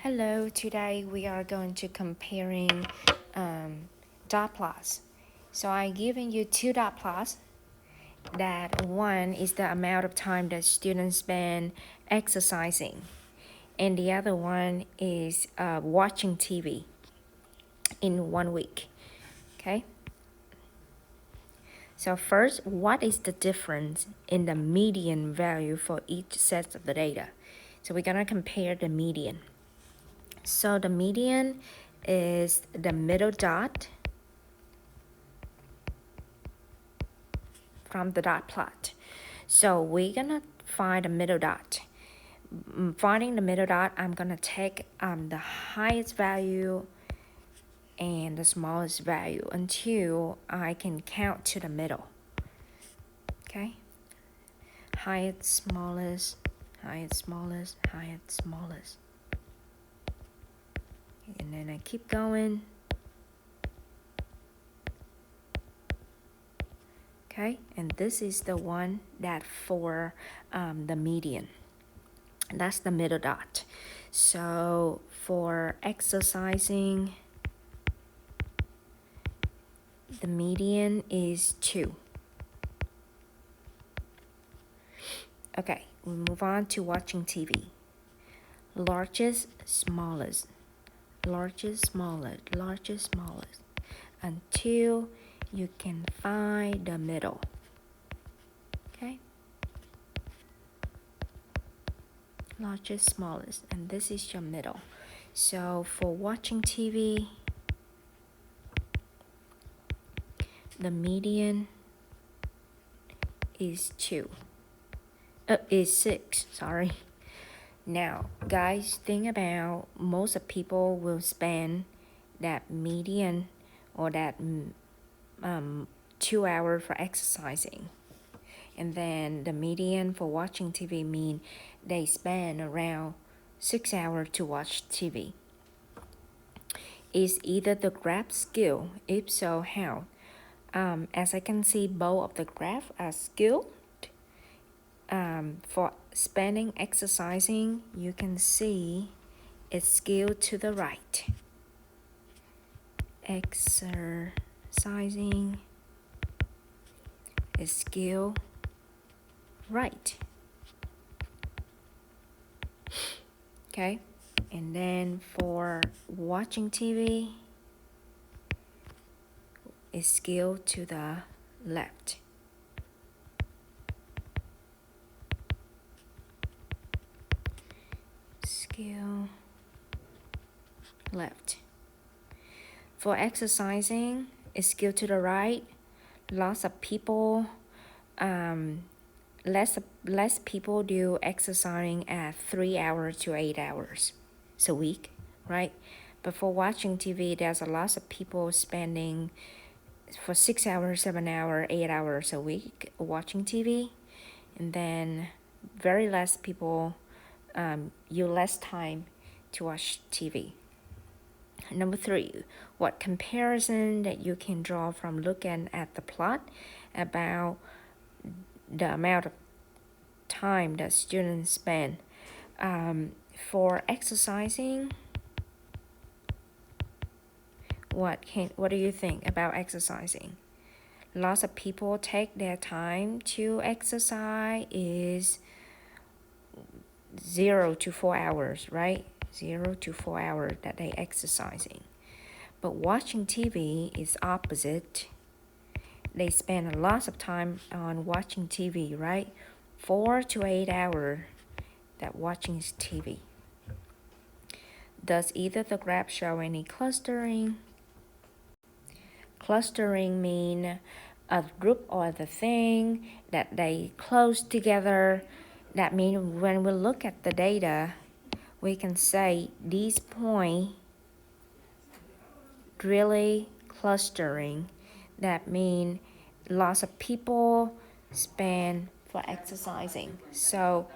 Hello, today we are going to comparing dot plots. So I given you two dot plots. That one is the amount of time that students spend exercising, and the other one is watching TV in 1 week. Okay. So first, what is the difference in the median value for each set of the data? So we're gonna compare the median. So the median is the middle dot from the dot plot. So we're gonna find the middle dot. Finding the middle dot, I'm gonna take the highest value and the smallest value until I can count to the middle. Okay? Highest, smallest, highest, smallest, highest, smallest. And then I keep going. Okay, and this is the one that for the median. That's the middle dot. So for exercising, the median is 2. Okay, we move on to watching TV. Largest, smallest, largest, smallest, largest, smallest, until you can find the middle. Okay? Largest, smallest, and this is your middle. So for watching TV, the median is 6, sorry. Now, guys, think about most of people will spend that median or that 2 hours for exercising. And then the median for watching TV mean they spend around 6 hours to watch TV. Is either the graph skill? If so, how? As I can see, both of the graph are skilled. For spending exercising, you can see it's skewed to the right. Exercising is skewed right. Okay, and then for watching TV, it's skewed to the left. Skew left. For exercising, it's skewed to the right. Lots of people, less people do exercising at 3 hours to 8 hours a week, right? But for watching TV, there's a lot of people spending for 6 hours, 7 hours, 8 hours a week watching TV, and then very less people use less time to watch TV. Number 3, what comparison that you can draw from looking at the plot about the amount of time that students spend for exercising. What do you think about exercising? Lots of people take their time to exercise is 0 to 4 hours, right? 0 to 4 hours that they exercising. But watching TV is opposite. They spend a lot of time on watching TV, right? 4 to 8 hours that watching TV. Does either the graph show any clustering? Clustering mean a group or the thing that they close together. That means when we look at the data, we can say these points really clustering. That means lots of people spend for exercising. So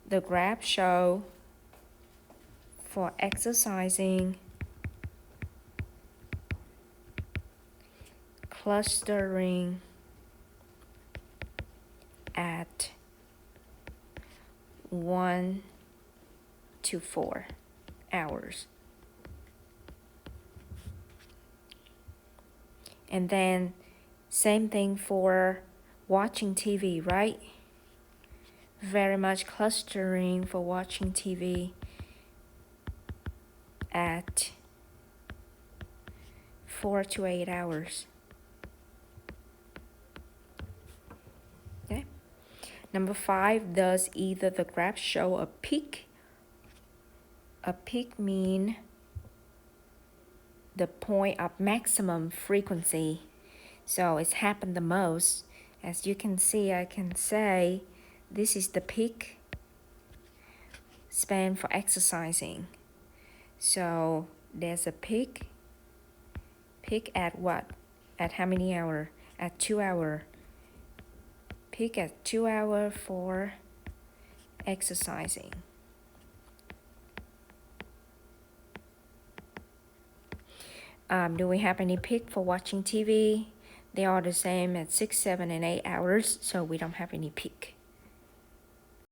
the graph show for exercising clustering at 1 to 4 hours. And then same thing for watching TV, right? Very much clustering for watching TV at 4 to 8 hours. Okay. Number 5, does either the graph show a peak? A peak mean the point of maximum frequency. So it's happened the most. As you can see, I can say this is the peak span for exercising. So there's a peak. Peak at what? At how many hours? At 2 hours. Peak at 2 hours for exercising. Do we have any peak for watching TV? They are the same at 6, 7, and 8 hours, so we don't have any peak.